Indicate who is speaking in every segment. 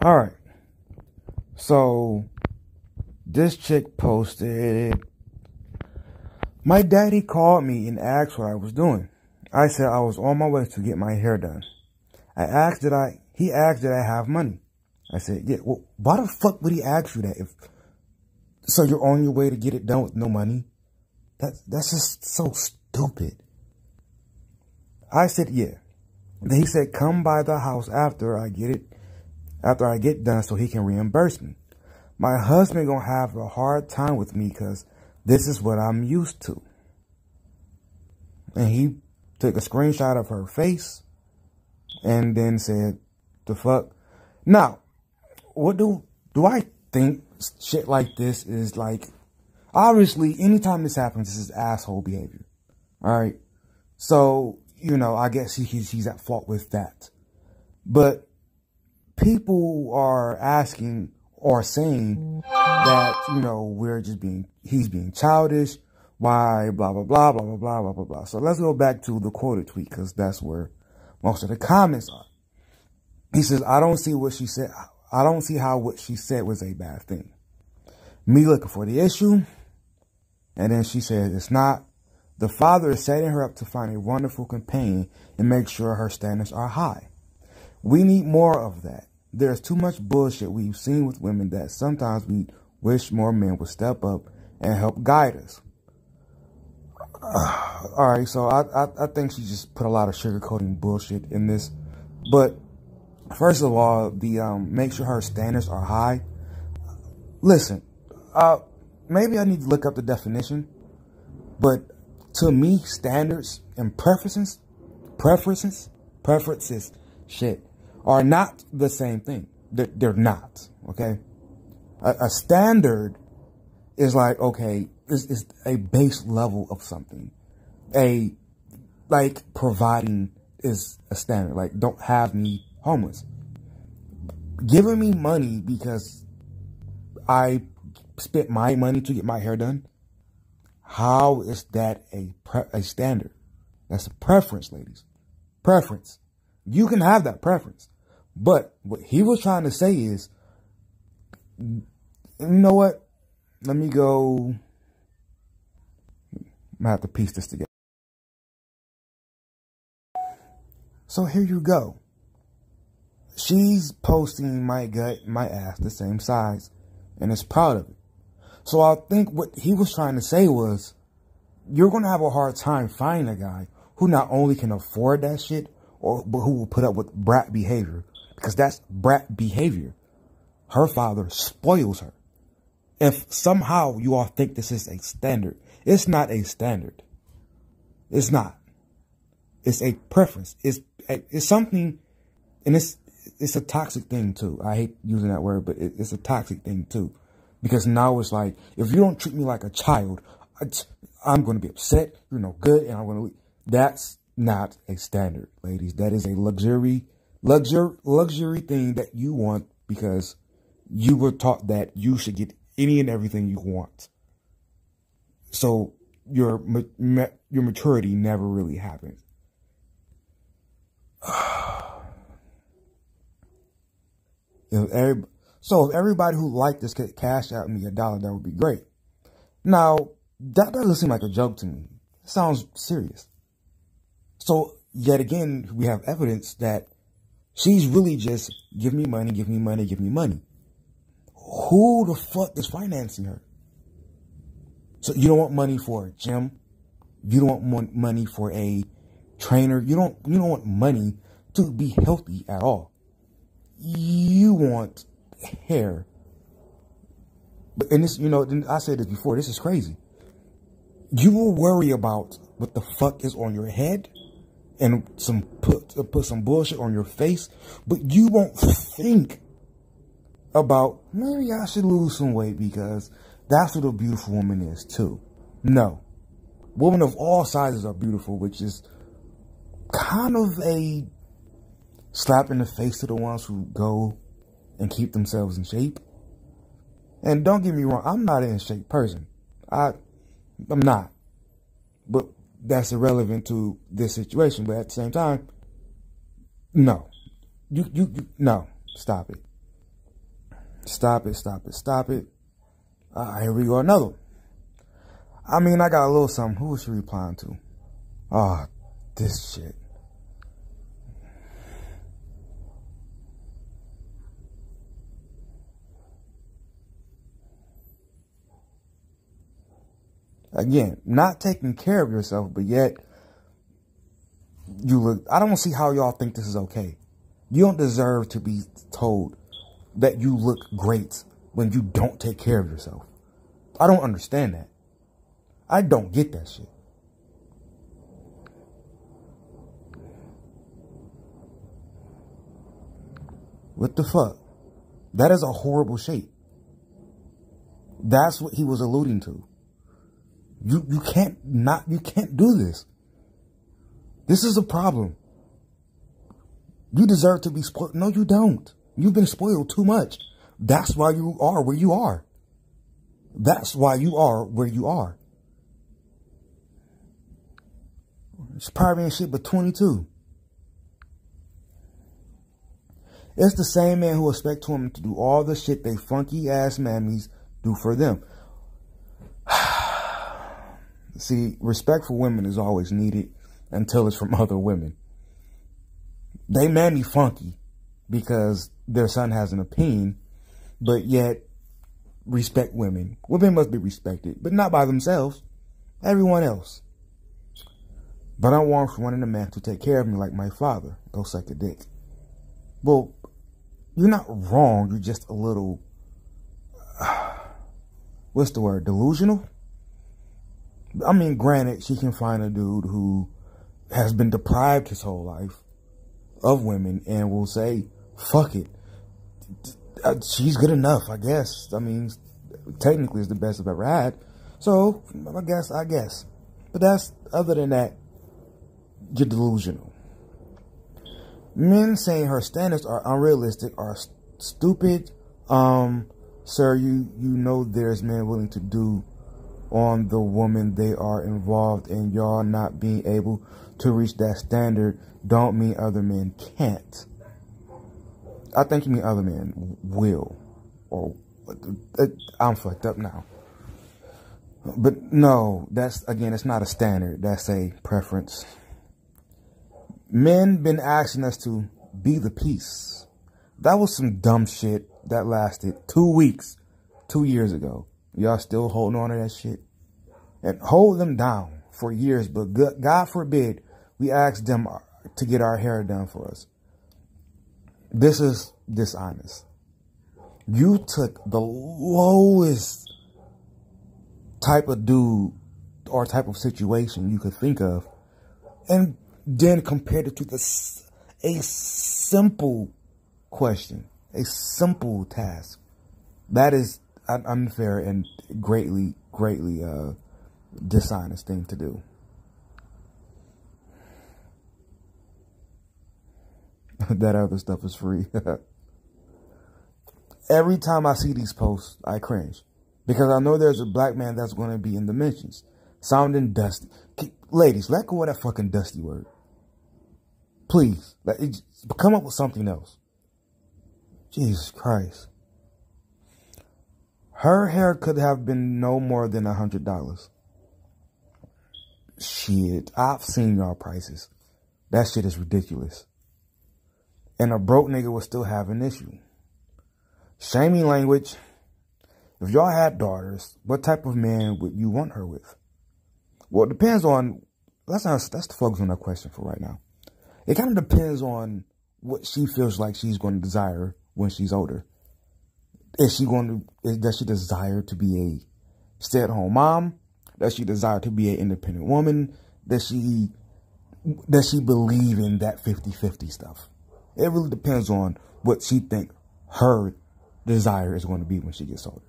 Speaker 1: All right. So this chick posted, my daddy called me and asked what I was doing. I said I was on my way to get my hair done. He asked did I have money? I said, yeah. Well, why the fuck would he ask you that? So you're on your way to get it done with no money? That's just so stupid. I said, yeah. Then he said, come by the house after I get done so he can reimburse me. My husband gonna have a hard time with me because this is what I'm used to. And he took a screenshot of her face and then said, the fuck? Now, what do I think shit like this is like? Obviously, anytime this happens, this is asshole behavior. All right. So, I guess he's at fault with that. But people are asking or saying that, he's being childish. Why, blah, blah, blah, blah, blah, blah, blah, blah, blah. So let's go back to the quoted tweet because that's where most of the comments are. He says, I don't see how what she said was a bad thing. Me looking for the issue. And then she said, it's not. The father is setting her up to find a wonderful companion and make sure her standards are high. We need more of that. There's too much bullshit we've seen with women that sometimes we wish more men would step up and help guide us. All right, so I think she just put a lot of sugarcoating bullshit in this. But first of all, the make sure her standards are high. Listen, maybe I need to look up the definition, but to me, standards and preferences, shit, are not the same thing. They're not, okay? A standard is like, okay, it's a base level of something. Like providing is a standard. Like, don't have me homeless. Giving me money because I spent my money to get my hair done. How is that a standard? That's a preference, ladies. Preference. You can have that preference. But what he was trying to say is, you know what? Let me go. I'm gonna have to piece this together. So here you go. She's posting my gut, my ass, the same size, and is proud of it. So I think what he was trying to say was, you're going to have a hard time finding a guy who not only can afford that shit, but who will put up with brat behavior. Because that's brat behavior. Her father spoils her. If somehow you all think this is a standard, it's not a standard. It's not. It's a preference. It's something, and it's a toxic thing too. I hate using that word, but it's a toxic thing too. Because now it's like, if you don't treat me like a child, I'm going to be upset, you're no good, and I'm going to leave. That's not a standard, ladies. That is a luxury thing that you want because you were taught that you should get any and everything you want. So your maturity never really happens. So if everybody who liked this could cash out me $1, that would be great. Now, that doesn't seem like a joke to me. It sounds serious. So, yet again, we have evidence that she's really just, give me money, give me money, give me money. Who the fuck is financing her? So you don't want money for a gym. You don't want money for a trainer. You don't want money to be healthy at all. You want hair. And this, I said this before, this is crazy. You will worry about what the fuck is on your head and put some bullshit on your face, but you won't think about, maybe I should lose some weight because that's what a beautiful woman is too. No. Women of all sizes are beautiful, which is kind of a slap in the face to the ones who go and keep themselves in shape. And don't get me wrong, I'm not an in shape person. I'm not. But that's irrelevant to this situation. But at the same time, no. No, stop it. Stop it, stop it, stop it. Here we go, another one. I mean, I got a little something. Who was she replying to? Oh, this shit. Again, not taking care of yourself, but yet you look. I don't see how y'all think this is okay. You don't deserve to be told that you look great when you don't take care of yourself. I don't understand that. I don't get that shit. What the fuck? That is a horrible shape. That's what he was alluding to. You can't do this. This is a problem. You deserve to be spoiled. No, you don't. You've been spoiled too much. That's why you are where you are. That's why you are where you are. She probably ain't shit but 22. It's the same man who expect women to do all the shit they funky ass mammies do for them. See, respect for women is always needed until it's from other women. They mammy funky because their son has an opinion, but yet respect women. Women must be respected, but not by themselves. Everyone else. But I want wanting a man to take care of me like my father. Go suck a dick. Well, you're not wrong. You're just a little, what's the word? Delusional? I mean, granted, she can find a dude who has been deprived his whole life of women and will say, fuck it. She's good enough, I guess. I mean, technically it's the best I've ever had. So, I guess. But that's, other than that, you're delusional. Men saying her standards are unrealistic are stupid. Sir, you know there's men willing to do on the woman they are involved in. Y'all not being able to reach that standard don't mean other men can't. I think you mean other men will. Or I'm fucked up now. But no, that's, again, it's not a standard. That's a preference. Men been asking us to be the peace. That was some dumb shit that lasted 2 weeks, 2 years ago. Y'all still holding on to that shit? And hold them down for years, but God forbid we ask them to get our hair done for us. This is dishonest. You took the lowest type of dude or type of situation you could think of and then compared it to a simple question, a simple task. That is an unfair and greatly dishonest thing to do. That other stuff is free. Every time I see these posts, I cringe. Because I know there's a black man that's going to be in the mentions. Sounding dusty. Ladies, let go of that fucking dusty word. Please. Come up with something else. Jesus Christ. Her hair could have been no more than $100. Shit. I've seen y'all prices. That shit is ridiculous. And a broke nigga would still have an issue. Shaming language. If y'all had daughters, what type of man would you want her with? Well, it depends on, that's the focus on that question for right now. It kind of depends on what she feels like she's going to desire when she's older. Does she desire to be a stay-at-home mom? Does she desire to be an independent woman? Does she believe in that 50-50 stuff? It really depends on what she thinks her desire is going to be when she gets older.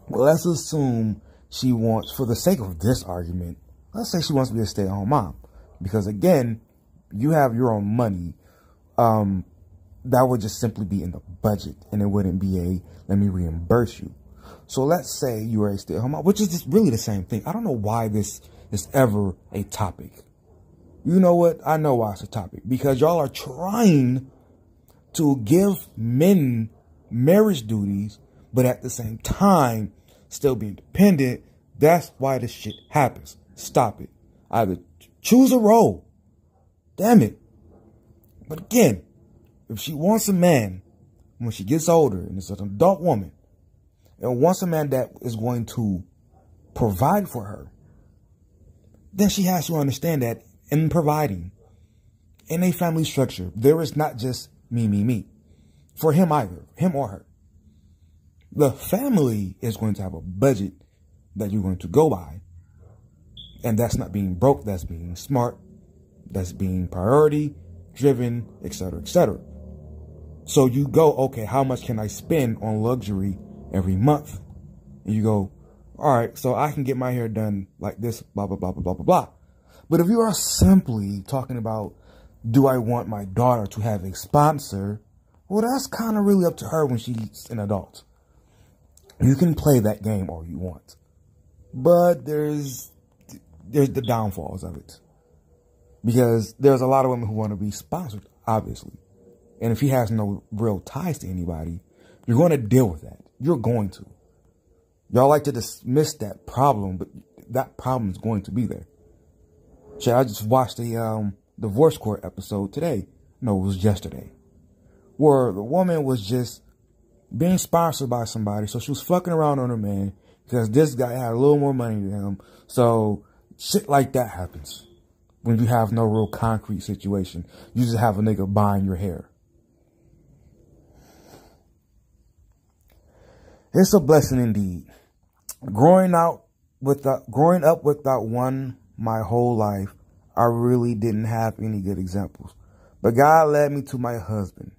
Speaker 1: Well, let's assume she wants, for the sake of this argument, let's say she wants to be a stay-at-home mom. Because again, you have your own money. That would just simply be in the budget. And it wouldn't be let me reimburse you. So let's say you are a stay-at-home mom, which is just really the same thing. I don't know why this is ever a topic. You know what? I know why it's a topic. Because y'all are trying to give men marriage duties, but at the same time, still be independent. That's why this shit happens. Stop it. Either choose a role. Damn it. But again, if she wants a man when she gets older and is an adult woman and wants a man that is going to provide for her, then she has to understand that in providing, in a family structure, there is not just me. For him either, him or her. The family is going to have a budget that you're going to go by. And that's not being broke, that's being smart, that's being priority driven, etc., etc. So you go, okay, how much can I spend on luxury every month? And you go, all right, so I can get my hair done like this, blah, blah, blah, blah, blah, blah, blah. But if you are simply talking about, do I want my daughter to have a sponsor? Well, that's kind of really up to her when she's an adult. You can play that game all you want. But there's the downfalls of it. Because there's a lot of women who want to be sponsored, obviously. And if he has no real ties to anybody, you're going to deal with that. You're going to. Y'all like to dismiss that problem, but that problem is going to be there. So I just watched the divorce court episode today. No, it was yesterday. Where the woman was just being sponsored by somebody. So she was fucking around on her man because this guy had a little more money than him. So shit like that happens when you have no real concrete situation. You just have a nigga buying your hair. It's a blessing indeed. Growing up without one my whole life, I really didn't have any good examples. But God led me to my husband.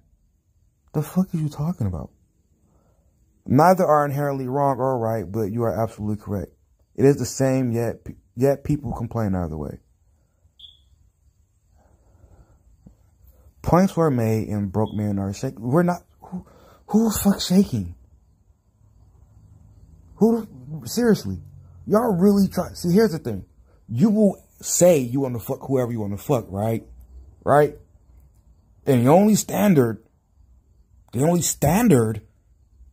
Speaker 1: The fuck are you talking about? Neither are inherently wrong or right, but you are absolutely correct. It is the same, yet people complain either way. Points were made and broke men are shaking. We're not. Who the fuck shaking? Seriously, y'all really try. See, here's the thing. You will say you want to fuck whoever you want to fuck, right? Right? And the only standard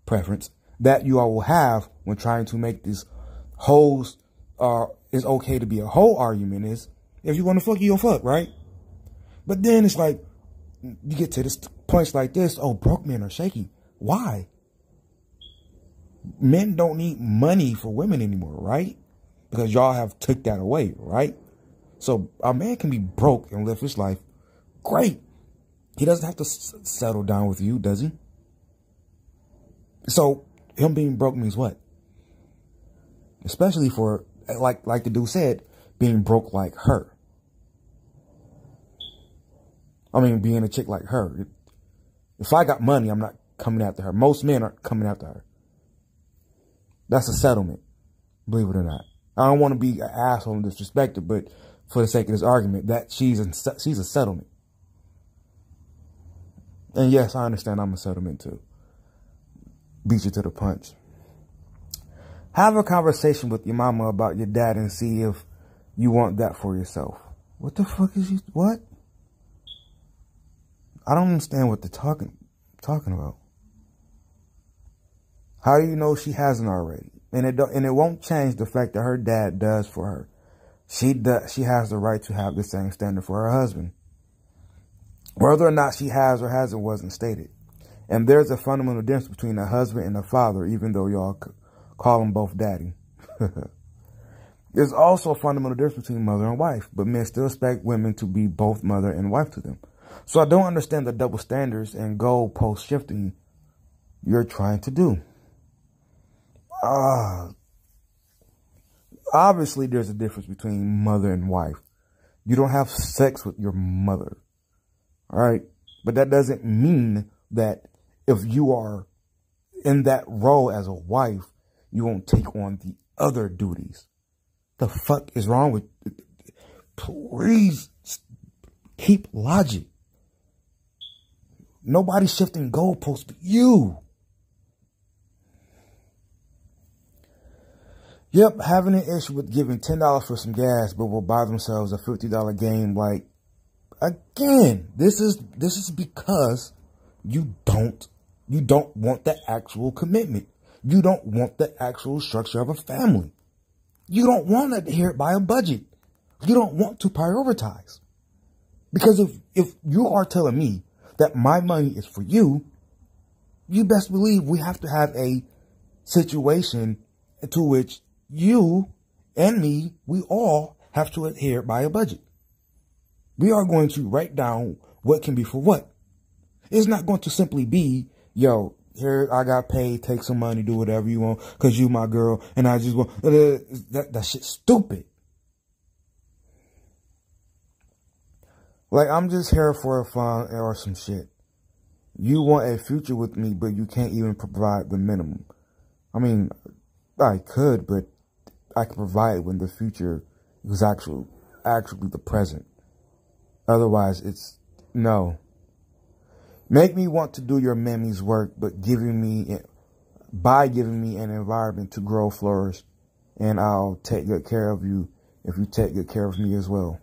Speaker 1: preference that you all will have when trying to make this hoes is okay to be a whole argument is, if you want to fuck, you'll fuck, right? But then it's like, you get to this points like this, oh, broke men are shaky. Why? Men don't need money for women anymore, right? Because y'all have took that away, right? So a man can be broke and live his life great. He doesn't have to settle down with you, does he? So him being broke means what? Especially for, like the dude said, being broke like her. I mean, being a chick like her. If I got money, I'm not coming after her. Most men aren't coming after her. That's a settlement, believe it or not. I don't want to be an asshole and disrespect her, but for the sake of this argument, that she's a settlement. And yes, I understand I'm a settlement too. Beat you to the punch. Have a conversation with your mama about your dad and see if you want that for yourself. What the fuck is you? What? I don't understand what they're talking about. How do you know she hasn't already? And it won't change the fact that her dad does for her. She has the right to have the same standard for her husband. Whether or not she has or hasn't wasn't stated. And there's a fundamental difference between a husband and a father, even though y'all call them both daddy. There's also a fundamental difference between mother and wife, but men still expect women to be both mother and wife to them. So I don't understand the double standards and goalpost shifting you're trying to do. Obviously, there's a difference between mother and wife. You don't have sex with your mother. All right? But that doesn't mean that if you are in that role as a wife, you won't take on the other duties. The fuck is wrong with... Please keep logic. Nobody's shifting goalposts but you. Yep, having an issue with giving $10 for some gas, but will buy themselves a $50 game. Like, again, this is because you don't You don't want the actual commitment. You don't want the actual structure of a family. You don't want to adhere by a budget. You don't want to prioritize. Because if you are telling me that my money is for you, you best believe we have to have a situation to which you and me, we all have to adhere by a budget. We are going to write down what can be for what. It's not going to simply be, yo, here, I got paid, take some money, do whatever you want, because you my girl, and I just want, that shit's stupid. Like, I'm just here for fun or some shit. You want a future with me, but you can't even provide the minimum. I mean, I could, but I could provide when the future is actually the present. Otherwise, it's no. Make me want to do your mammy's work, but by giving me an environment to grow, flourish, and I'll take good care of you if you take good care of me as well.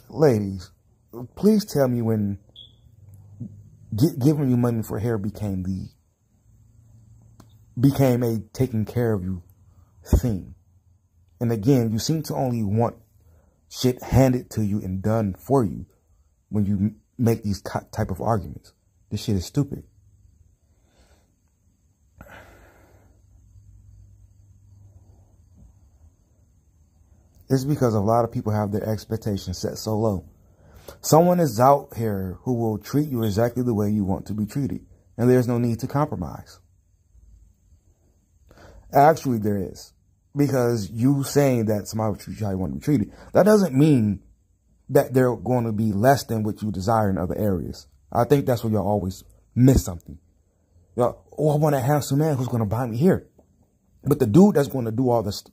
Speaker 1: Ladies, please tell me when giving you money for hair became a taking care of you thing. And again, you seem to only want shit handed to you and done for you when you make these type of arguments. This shit is stupid. It's because a lot of people have their expectations set so low. Someone is out here who will treat you exactly the way you want to be treated, and there's no need to compromise. Actually, there is. Because you saying that somebody will treat you how you want to be treated, that doesn't mean that they're going to be less than what you desire in other areas. I think that's where y'all always miss something. Y'all, oh, I want a handsome man who's going to buy me here. But the dude that's going to do all this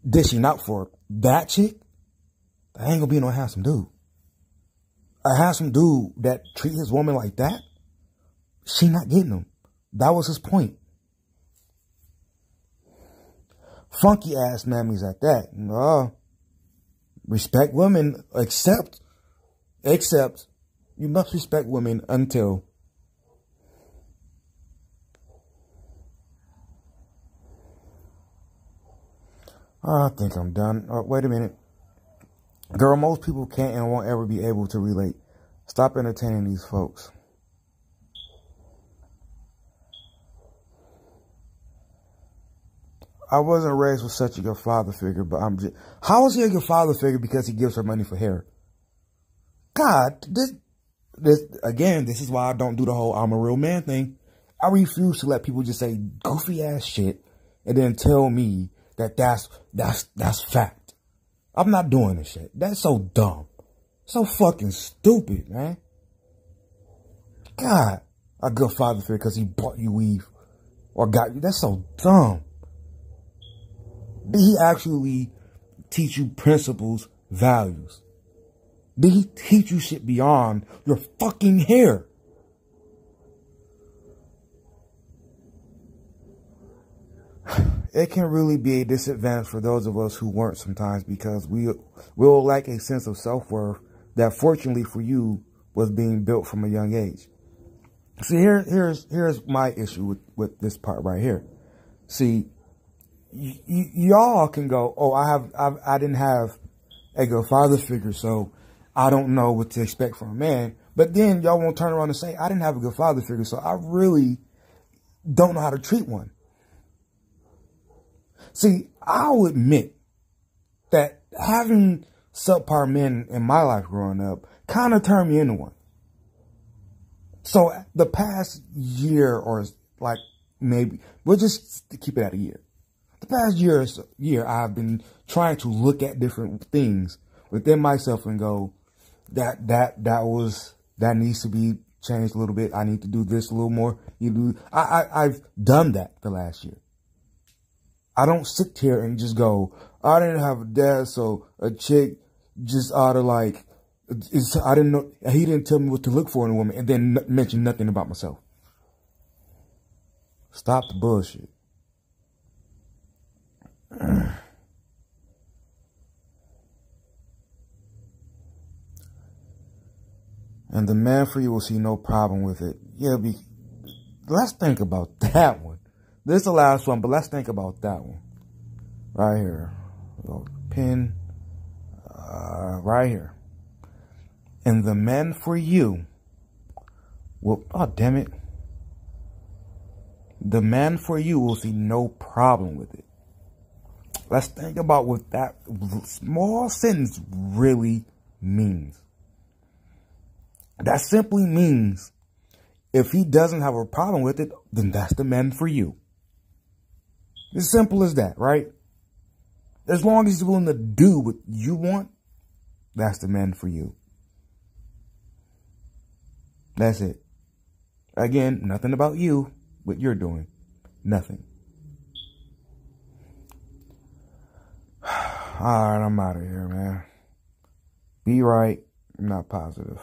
Speaker 1: dishing out for that chick, that ain't going to be no handsome dude. A handsome dude that treat his woman like that, she not getting him. That was his point. Funky ass mammies at that. No. Respect women, except you must respect women until I think I'm done. Oh, wait a minute. Girl, most people can't and won't ever be able to relate. Stop entertaining these folks. I wasn't raised with such a good father figure, but I'm just... How is he a good father figure because he gives her money for hair? God, this is why I don't do the whole I'm a real man thing. I refuse to let people just say goofy ass shit and then tell me that that's fact. I'm not doing this shit. That's so dumb. So fucking stupid, man. God, a good father figure because he bought you weave or got you. That's so dumb. Did he actually teach you principles, values? Did he teach you shit beyond your fucking hair? It can really be a disadvantage for those of us who weren't sometimes because we'll lack a sense of self-worth that fortunately for you was being built from a young age. See, here's my issue with this part right here. See, y'all can go, oh, I didn't have a good father figure, so I don't know what to expect from a man. But then y'all won't turn around and say, I didn't have a good father figure, so I really don't know how to treat one. See, I'll admit that having subpar men in my life growing up kind of turned me into one. So the past year or like maybe, we'll just keep it at a year. The past year, I've been trying to look at different things within myself and go, that needs to be changed a little bit. I need to do this a little more. I've done that the last year. I don't sit here and just go, I didn't have a dad, so a chick just ought to like, I didn't know, he didn't tell me what to look for in a woman, and then mention nothing about myself. Stop the bullshit. And the man for you will see no problem with it. Yeah, let's think about that one. This is the last one, but let's think about that one. Right here. Pin. Right here. And the man for you will, oh damn it. The man for you will see no problem with it. Let's think about what that small sentence really means. That simply means if he doesn't have a problem with it, then that's the man for you. As simple as that, right? As long as he's willing to do what you want, that's the man for you. That's it. Again, nothing about you, what you're doing. Nothing. All right, I'm out of here, man. Be right, not positive.